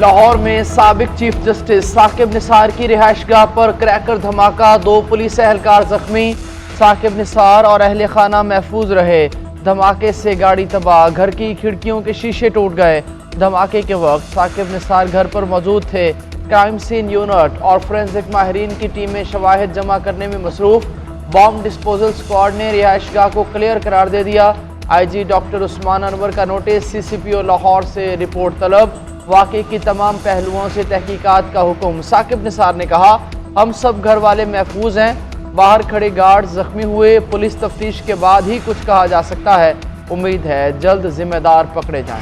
لاہور میں سابق chief justice Saqib Nisar کی رہائش گاہ پر کریکر دھماکہ، 2 پولیس اہلکار زخمی، ثاقب نثار اور اہل خانہ محفوظ رہے۔ دھماکے سے گاڑی تباہ، گھر کی کھڑکیوں کے شیشے ٹوٹ گئے۔ دھماکے کے وقت ثاقب نثار گھر پر موجود تھے۔ کرائم سین یونٹ اور فورینزک ماہرین کی ٹیمیں شواہد جمع کرنے میں مصروف۔ بام ڈسپوزل اسکواڈ نے رہائش گاہ کو کلیئر قرار دے دیا۔ آئی جی ڈاکٹر عثمان انور کا نوٹس، سی سی پی او لاہور سے رپورٹ طلب، واقعے کی تمام پہلوؤں سے تحقیقات کا حکم۔ ثاقب نثار نے کہا، ہم سب گھر والے محفوظ ہیں، باہر کھڑے گارڈ زخمی ہوئے، پولیس تفتیش کے بعد ہی کچھ کہا جا سکتا ہے، امید ہے جلد ذمہ دار پکڑے جائیں۔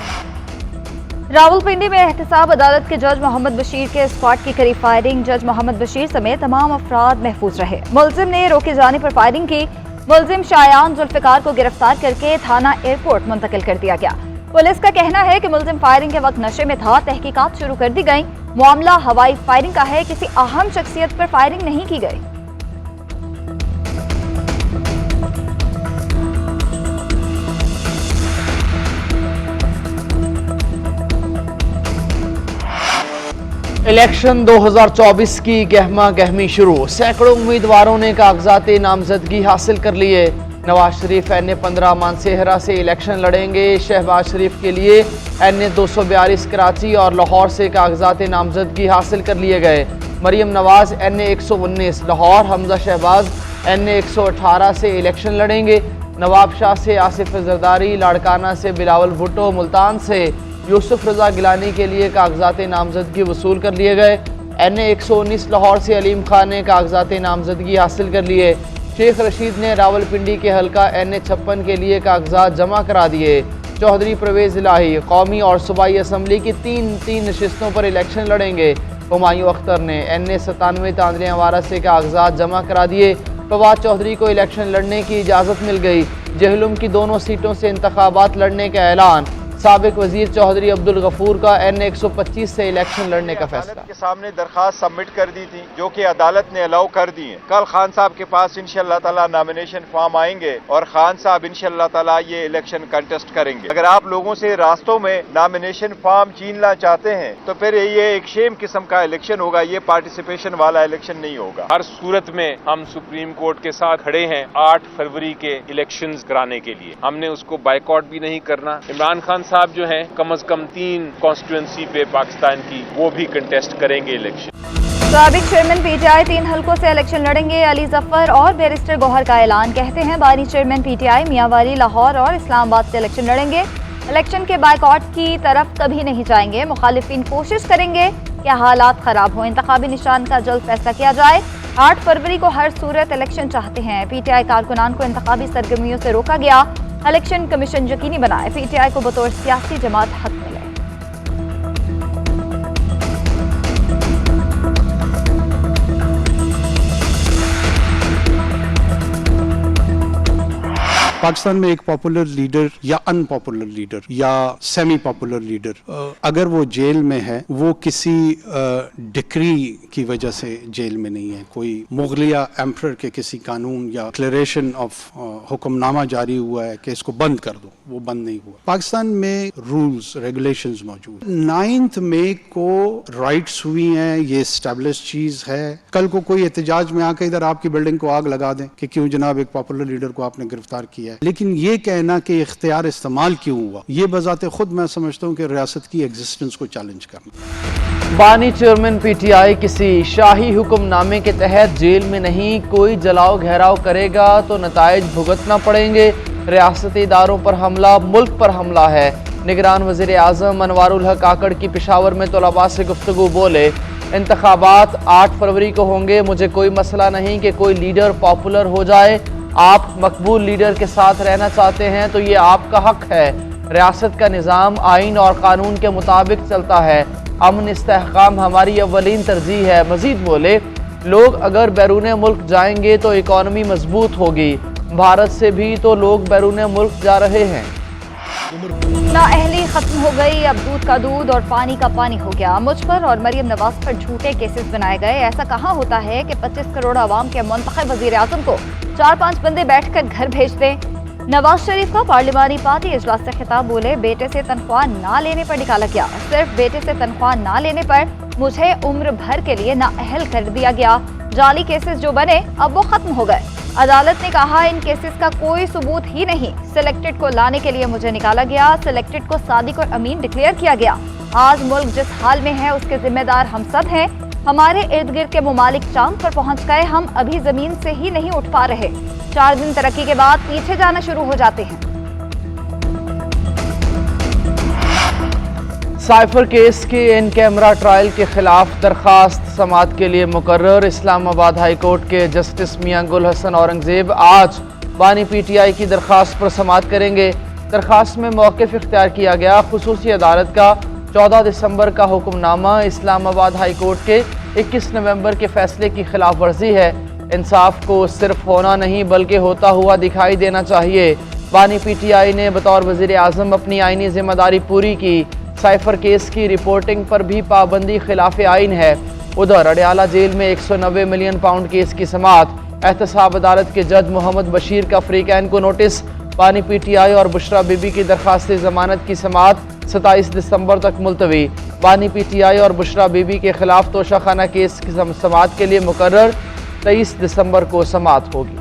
راولپنڈی میں احتساب عدالت کے جج محمد بشیر کے اسکواڈ کی کری فائرنگ، جج محمد بشیر سمیت تمام افراد محفوظ رہے۔ ملزم نے روکے جانے پر فائرنگ کی، ملزم شایان ذوالفقار کو گرفتار کر کے تھانہ ایئرپورٹ منتقل کر دیا گیا۔ پولیس کا کہنا ہے کہ ملزم فائرنگ کے وقت نشے میں تھا، تحقیقات شروع کر دی گئیں۔ معاملہ ہوائی فائرنگ کا ہے، کسی اہم شخصیت پر فائرنگ نہیں کی گئی۔ الیکشن 2024 کی گہما گہمی شروع، سینکڑوں امیدواروں نے کاغذات نامزدگی حاصل کر لیے۔ نواز شریف این15 مانسہرہ سے الیکشن لڑیں گے، شہباز شریف کے لیے این242 کراچی اور لاہور سے کاغذات نامزدگی حاصل کر لیے گئے۔ مریم نواز این119 لاہور، حمزہ شہباز این118 سے الیکشن لڑیں گے۔ نواب شاہ سے آصف زرداری، لاڑکانہ سے بلاول بھٹو، ملتان سے یوسف رضا گیلانی کے لیے کاغذات نامزدگی وصول کر لیے گئے۔ این119 لاہور سے علیم خان نے کاغذات نامزدگی حاصل کر لیے۔ شیخ رشید نے راولپنڈی کے حلقہ این56 کے لیے کاغذات جمع کرا دیے۔ چودھری پرویز الہی قومی اور صوبائی اسمبلی کی تین نشستوں پر الیکشن لڑیں گے۔ ہمایوں اختر نے این97 تاندلے وارہ سے کاغذات جمع کرا دیے۔ فواد چودھری کو الیکشن لڑنے کی اجازت مل گئی۔ جہلم کی دونوں سیٹوں سے انتخابات لڑنے کا اعلان۔ سابق وزیر چودھری عبدالغفور کا این125 سے الیکشن لڑنے کا فیصلہ۔ عدالت کے سامنے درخواست سبمٹ کر دی تھی، جو کہ عدالت نے الاؤ کر دی ہیں۔ کل خان صاحب کے پاس انشاءاللہ تعالی نامینیشن فارم آئیں گے اور خان صاحب انشاءاللہ تعالی یہ الیکشن کنٹیسٹ کریں گے۔ اگر آپ لوگوں سے راستوں میں نامینیشن فارم چھیننا چاہتے ہیں تو پھر یہ ایک شیم قسم کا الیکشن ہوگا، یہ پارٹیسپیشن والا الیکشن نہیں ہوگا۔ ہر صورت میں ہم سپریم کورٹ کے ساتھ کھڑے ہیں 8 فروری کے الیکشنز کرانے کے لیے۔ ہم نے اس کو بائیکاٹ بھی نہیں کرنا۔ عمران خان صاحب جو ہیں کم از کم 3 کانسٹیٹوئنسی پہ پاکستان کی، وہ بھی کنٹیسٹ کریں گے الیکشن۔ سابق چیئرمین پی ٹی آئی 3 حلقوں سے الیکشن لڑیں گے، علی ظفر اور بیرسٹر گوہر کا اعلان۔ کہتے ہیں بانی چیئرمین پی ٹی آئی میاں والی، لاہور اور اسلام آباد سے الیکشن لڑیں گے۔ الیکشن کے بائیکاٹ کی طرف کبھی نہیں جائیں گے، مخالفین کوشش کریں گے کہ حالات خراب ہوں، انتخابی نشان کا جلد فیصلہ کیا جائے۔ 8 فروری کو ہر صورت الیکشن چاہتے ہیں۔ پی ٹی آئی کارکنان کو انتخابی سرگرمیوں سے روکا گیا، الیکشن کمیشن یقینی بنائے، پی ٹی آئی کو بطور سیاسی جماعت حق ملے۔ پاکستان میں ایک پاپولر لیڈر یا ان پاپولر لیڈر یا سیمی پاپولر لیڈر اگر وہ جیل میں ہے، وہ کسی ڈکری کی وجہ سے جیل میں نہیں ہے، کوئی مغلیہ ایمپرر کے کسی قانون یا ڈکلیریشن آف حکم نامہ جاری ہوا ہے کہ اس کو بند کر دو، وہ بند نہیں ہوا۔ پاکستان میں رولز ریگولیشنز موجود۔ 9 مئی کو رائٹس ہوئی ہیں، یہ اسٹیبلش چیز ہے۔ کل کو کوئی احتجاج میں آ کے ادھر آپ کی بلڈنگ کو آگ لگا دیں کہ کیوں جناب ایک پاپولر لیڈر کو آپ نے گرفتار کیا، لیکن یہ کہنا کہ اختیار استعمال کیوں ہوا، یہ بذات خود میں سمجھتا ہوں کہ ریاست کی ایگزسٹنس کو چیلنج کرنا۔ بانی چیئرمین پی ٹی آئی کسی شاہی حکم نامے کے تحت جیل میں نہیں، کوئی جلاؤ گھیراؤ کرے گا تو نتائج بھگتنا پڑیں گے۔ ریاستی اداروں پر حملہ ملک پر حملہ ہے۔ نگران وزیر اعظم انوار الحق کاکڑ کی پشاور میں طلباء سے گفتگو، بولے انتخابات 8 فروری کو ہوں گے، مجھے کوئی مسئلہ نہیں کہ کوئی لیڈر پاپولر ہو جائے، آپ مقبول لیڈر کے ساتھ رہنا چاہتے ہیں تو یہ آپ کا حق ہے۔ ریاست کا نظام آئین اور قانون کے مطابق چلتا ہے، امن استحکام ہماری اولین ترجیح ہے۔ مزید بولے لوگ اگر بیرون ملک جائیں گے تو اکانومی مضبوط ہوگی، بھارت سے بھی تو لوگ بیرون ملک جا رہے ہیں۔ نااہلی ختم ہو گئی، اب دودھ کا دودھ اور پانی کا پانی ہو گیا۔ مجھ پر اور مریم نواز پر جھوٹے کیسز بنائے گئے۔ ایسا کہاں ہوتا ہے کہ 25 کروڑ عوام کے منتخب وزیر اعظم کو 4-5 بندے بیٹھ کر گھر بھیج دیں۔ नवाज शरीफ का पार्लिमानी पार्टी इजलास से खिताब, बोले बेटे से तनख्वाह ना लेने पर निकाला गया। सिर्फ बेटे से तनख्वाह ना लेने पर मुझे उम्र भर के लिए नाअहल कर दिया गया। जाली केसेस जो बने अब वो खत्म हो गए। अदालत ने कहा इन केसेस का कोई सबूत ही नहीं। सिलेक्टेड को लाने के लिए मुझे निकाला गया। सिलेक्टेड को सादिक और अमीन डिक्लेयर किया गया। आज मुल्क जिस हाल में है उसके जिम्मेदार हम सब हैं। हमारे इर्द गिर्द के मुमालिक चांद पर पहुंच गए, हम अभी जमीन से ही नहीं उठ पा रहे। 4 दिन तरक्की के बाद पीछे जाना शुरू हो जाते हैं। साइफर केस के इन कैमरा ट्रायल के खिलाफ दरखास्त समाअत के लिए मुकर्रर। इस्लामाबाद हाई कोर्ट के जस्टिस मियां गुल हसन औरंगजेब आज बानी PTI की दरखास्त पर समाअत करेंगे। दरखास्त में मौक़िफ़ इख्तियार किया गया। खुसूसी अदालत का 14 दिसंबर का हुक्मनामा इस्लामाबाद हाई कोर्ट के 21 नवंबर के फैसले की खिलाफ वर्जी है। इंसाफ को सिर्फ होना नहीं बल्कि होता हुआ दिखाई देना चाहिए। बानी PTI ने बतौर वज़ीर आज़म अपनी आइनी जिम्मेदारी पूरी की। साइफर केस की रिपोर्टिंग पर भी पाबंदी खिलाफ आइन है। उधर अडयाला जेल में 190 मिलियन पाउंड केस की समाअत। एहतसाब अदालत के जज मोहम्मद बशीर का फ्रीकैन को नोटिस। बानी PTI और बुशरा बीबी की दरखास्त जमानत की समाअत 27 दिसंबर तक मुलतवी। बानी PTI और बुशरा बीबी के खिलाफ तोशाखाना केस की समाअत के लिए मुकर्रर 23 दिसंबर को समाअत होगी।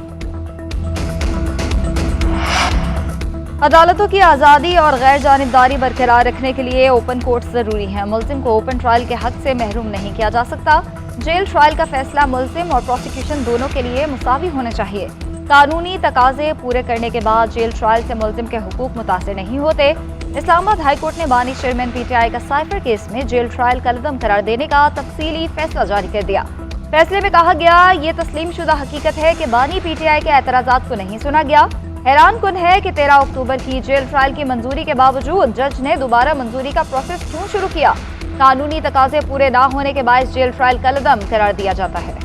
अदालतों की आज़ादी और गैर जानिबदारी बरकरार रखने के लिए ओपन कोर्ट जरूरी है। मुल्जिम को ओपन ट्रायल के हक से महरूम नहीं किया जा सकता। जेल ट्रायल का फैसला मुल्जिम और प्रोसिक्यूशन दोनों के लिए मुसावी होने चाहिए। कानूनी तकाजे पूरे करने के बाद जेल ट्रायल से मुल्जिम के हुकूक मुतासिर नहीं होते। इस्लामाबाद हाई कोर्ट ने बानी चेयरमैन PTI का साइफर केस में जेल ट्रायल कलदम करार देने का तफसीली फैसला जारी कर दिया। फैसले में कहा गया, ये तस्लीम शुदा हकीकत है कि बानी PTI के एतराज़ात को नहीं सुना गया। हैरान कुन है कि 13 अक्टूबर की जेल ट्रायल की मंजूरी के बावजूद जज ने दोबारा मंजूरी का प्रोसेस क्यों शुरू किया। कानूनी तकाजे पूरे ना होने के बायस जेल ट्रायल कलदम करार दिया जाता है।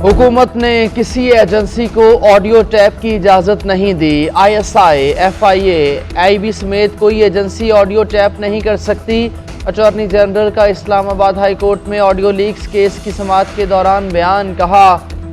हुकूमत ने किसी एजेंसी को ऑडियो टैप की इजाज़त नहीं दी। ISI, FIA, IB समेत कोई एजेंसी ऑडियो टैप नहीं कर सकती। अटॉर्नी जनरल का इस्लामाबाद हाई कोर्ट में ऑडियो लीक्स केस की समाअत के दौरान बयान। कहा,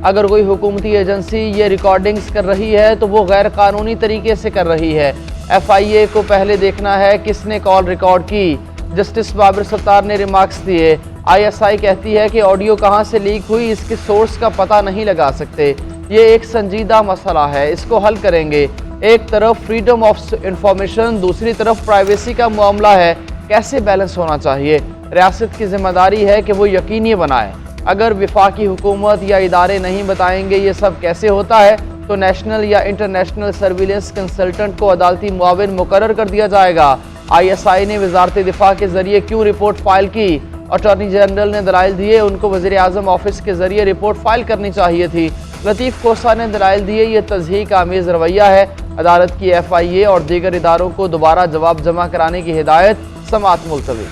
अगर कोई हुकूमती एजेंसी ये रिकॉर्डिंग्स कर रही है तो वो गैर कानूनी तरीके से कर रही है। FIA को पहले देखना है किसने कॉल रिकॉर्ड की। जस्टिस बाबर सत्तार ने रिमार्क्स दिए। ISI कहती है कि ऑडियो कहां से लीक हुई इसके सोर्स का पता नहीं लगा सकते। ये एक संजीदा मसला है, इसको हल करेंगे। एक तरफ फ्रीडम ऑफ इंफॉर्मेशन, दूसरी तरफ प्राइवेसी का मामला है, कैसे बैलेंस होना चाहिए। रियासत की जिम्मेदारी है कि वो यकीनी बनाए। अगर वफाकी हुकूमत या इदारे नहीं बताएंगे ये सब कैसे होता है तो नेशनल या इंटरनेशनल सर्विलेंस कंसल्टेंट को अदालती मुआविन मुकर्रर कर दिया जाएगा। ISI ने वजारत दिफा के जरिए क्यों रिपोर्ट फाइल की? अटॉर्नी जनरल ने दलाइल दिए, उनको वज़ीर आज़म ऑफिस के जरिए रिपोर्ट फाइल करनी चाहिए थी। लतीफ़ कोसा ने दलाइल दिए, ये तज़हीक आमेज़ रवैया है। अदालत की FIA और दीगर इदारों को दोबारा जवाब जमा कराने की हिदायत। समाअत मुलतवी।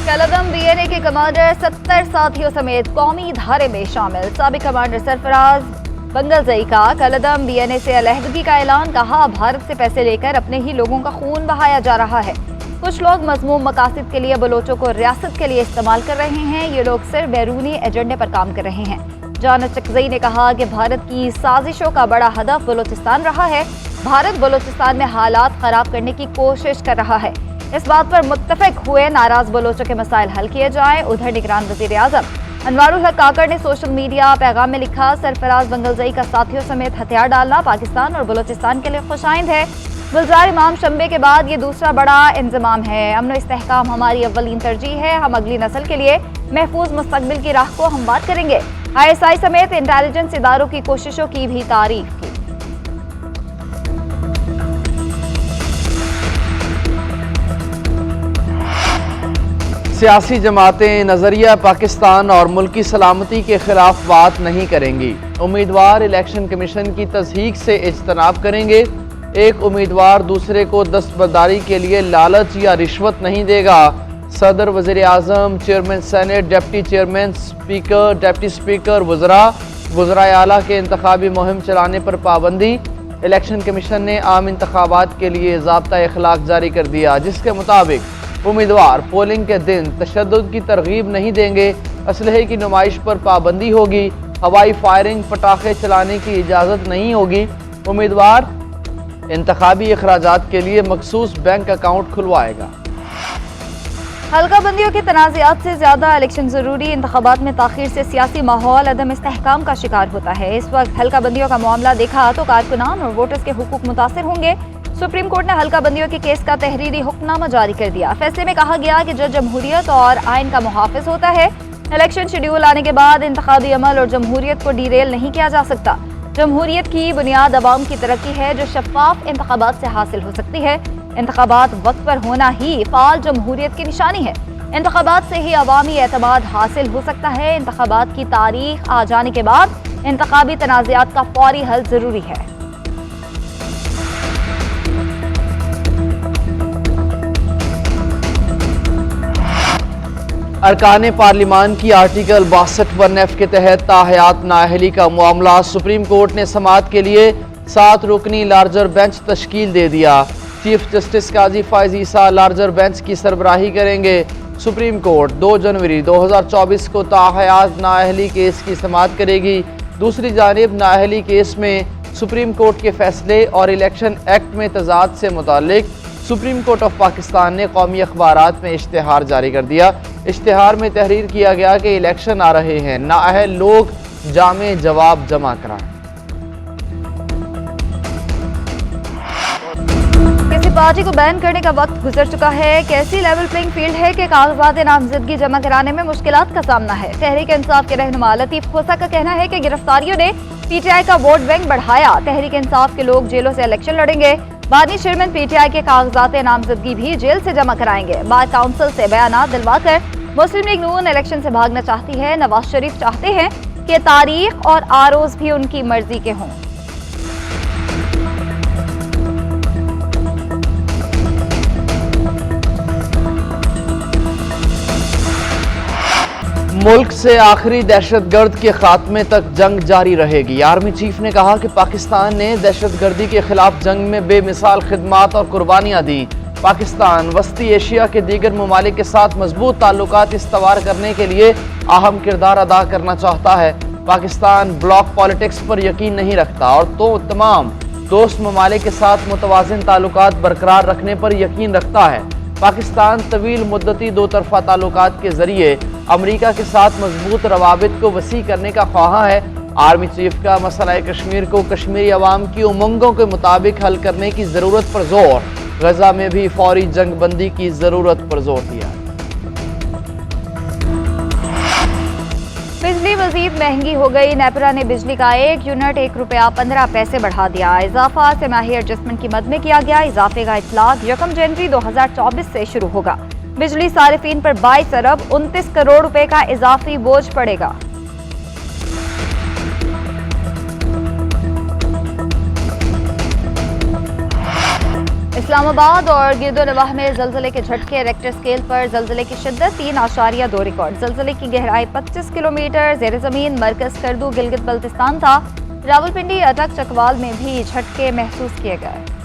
कलदम BNA के कमांडर 70 साथियों समेत कौमी धारे में शामिल। साबिक कमांडर सरफराज बंगलजई का कलदम BNA से अलहदगी का ऐलान। कहा, भारत से पैसे लेकर अपने ही लोगों का खून बहाया जा रहा है। कुछ लोग मज़मूम मकासद के लिए बलोचों को रियासत के लिए इस्तेमाल कर रहे हैं। ये लोग सिर्फ बैरूनी एजेंडे पर काम कर रहे हैं। जान चकजई ने कहा कि भारत की साजिशों का बड़ा हदफ बलोचिस्तान रहा है। भारत बलोचिस्तान में हालात खराब करने की कोशिश कर रहा है। इस बात पर मुत्तफिक हुए नाराज बलोचों के मसाइल हल किए जाएं। उधर निगरान वज़ीर आज़म अनवारुल हक काकड़ ने सोशल मीडिया पैगाम में लिखा, सरफराज बंगलजई का साथियों समेत हथियार डालना पाकिस्तान और बलोचिस्तान के लिए खुशाइंद है। गुलजार इमाम शंबे के बाद ये दूसरा बड़ा इंजमाम है। अमन इस्तेहकाम हमारी अव्वलीन तरजीह है। हम अगली नस्ल के लिए महफूज मुस्तकबिल की राह को हमवार करेंगे। ISI समेत इंटेलिजेंस इदारों की कोशिशों की भी तारीफ की। सियासी जमातें नज़रिया पाकिस्तान और मुल्की सलामती के खिलाफ बात नहीं करेंगी। उम्मीदवार इलेक्शन कमीशन की तस्हीक से इज्तनाब करेंगे। एक उम्मीदवार दूसरे को दस्तबरदारी के लिए लालच या रिश्वत नहीं देगा। सदर, वज़ीर आज़म, chairman senate, deputy chairman, speaker, deputy speaker, वज़रा वज़राए आला के इंतखाबी मुहिम चलाने पर पाबंदी। इलेक्शन कमीशन ने आम इंतखाबात के लिए ज़ाब्ता इखलाक जारी कर दिया, जिसके मुताबिक उम्मीदवार पोलिंग के दिन तशद्दुद की तरगीब नहीं देंगे। असलहे की नुमाइश पर पाबंदी होगी। हवाई फायरिंग, पटाखे चलाने की इजाज़त नहीं होगी। उम्मीदवार इंतखाबी अखराजात के लिए मखसूस बैंक अकाउंट खुलवाएगा। हल्का बंदियों के तनाज़ात से ज़्यादा इलेक्शन ज़रूरी। इंतखाबात में ताख़ीर से सियासी माहौल अदम इस्तेहकाम का शिकार होता है। इस वक्त हल्का बंदियों का मामला देखा तो कारकुनान और वोटर्स के हुकूक मुतासर होंगे। सुप्रीम कोर्ट ने हल्का बंदियों के केस का तहरीरी हुक्मनामा जारी कर दिया। फैसले में कहा गया कि जज जमहूरियत और आइन का मुहाफ़िज़ होता है। इलेक्शन शेड्यूल आने के बाद इंतखाबी अमल और जमहूरियत को डीरेल नहीं किया जा सकता। जमहूरियत की बुनियाद अवाम की तरक्की है, जो शफाफ इंतखाबात से हासिल हो सकती है। इंतखाबात वक्त पर होना ही फाल जमहूरियत की निशानी है। इंतखाबात से ही अवामी एतमाद हासिल हो सकता है। इंतखाबात की तारीख आ जाने के बाद इंतखाबी तनाज़ात का फौरी हल ज़रूरी है। अरकान पार्लिमान की आर्टिकल 62(1)(f) के तहत ताहयात नाअहली का मामला सुप्रीम कोर्ट ने समाअत के लिए 7 रुकनी लार्जर बेंच तश्कील दे दिया। चीफ जस्टिस काजी फायज ईसा लार्जर बेंच की सरबराही करेंगे। सुप्रीम कोर्ट 2 जनवरी 2024 को ताहयात नाअहली केस की समाअत करेगी। दूसरी जानिब नाअहली केस में सुप्रीम कोर्ट के फैसले और इलेक्शन एक्ट में तजाद से मुतालिक सुप्रीम कोर्ट ऑफ पाकिस्तान ने कौमी अखबारात में इश्तिहार जारी कर दिया। इश्तिहार में तहरीर किया गया कि इलेक्शन आ रहे हैं, नाअहल लोग जामे जवाब जमा कराएं। किसी पार्टी को बैन करने का वक्त गुजर चुका है। कैसी लेवल प्लेइंग फील्ड है कि कागजात नामजदगी जमा कराने में मुश्किलात का सामना है। तहरीक इंसाफ के रहनुमा लतीफ खोसा का कहना है कि गिरफ्तारियों ने पीटीआई का वोट बैंक बढ़ाया। तहरीक इंसाफ के लोग जेलों से इलेक्शन लड़ेंगे। बानी चेयरमैन पीटीआई के कागजात नामजदगी भी जेल से जमा कराएंगे। बार काउंसिल से बयानात दिलवाकर मुस्लिम लीग नून इलेक्शन से भागना चाहती है। नवाज शरीफ चाहते हैं कि तारीख और आरोज भी उनकी मर्जी के हों। मुल्क से आखिरी दहशतगर्द के खात्मे तक जंग जारी रहेगी। आर्मी चीफ ने कहा कि पाकिस्तान ने दहशतगर्दी के खिलाफ जंग में बेमिसाल खिदमात और कुर्बानियां दी। पाकिस्तान वस्ती एशिया के दीगर ममालिक के साथ मजबूत ताल्लुकात इस्तवार करने के लिए अहम किरदार अदा करना चाहता है। पाकिस्तान ब्लॉक पॉलिटिक्स पर यकीन नहीं रखता और तो तमाम दोस्त ममालिक के साथ मुतवाज़िन ताल्लुकात बरकरार रखने पर यकीन रखता है। पाकिस्तान तवील मुद्दती दो तरफा ताल्लुकात के जरिए अमरीका के साथ मजबूत रवाबित को वसी करने का ख्वाहा है। आर्मी चीफ का मसला कश्मीर को कश्मीरी अवाम की उमंगों के मुताबिक हल करने की ज़रूरत पर जोर। गजा में भी फौरी जंग बंदी की ज़रूरत पर जोर दिया। बिजली मजीद महंगी हो गई। नेपरा ने बिजली का 1 यूनिट 1 रुपया 15 पैसे बढ़ा दिया। इजाफा तिमाही एडजस्टमेंट की मद में किया गया। इजाफे का इतलाक 1 जनवरी 2024 से शुरू होगा। बिजली सारिफीन पर 22 अरब 29 करोड़ रुपए का इजाफी बोझ पड़ेगा। इस्लामाबाद और गिरदोनवाह में जलजले के झटके। रेक्टर स्केल पर जलजले की शिद्दत 3.2 रिकॉर्ड। जलजले की गहराई 25 किलोमीटर। जेर जमीन मरकज करदू गिलगित बल्तिस्तान था। रावलपिंडी, अटक, चकवाल में भी झटके महसूस किए गए।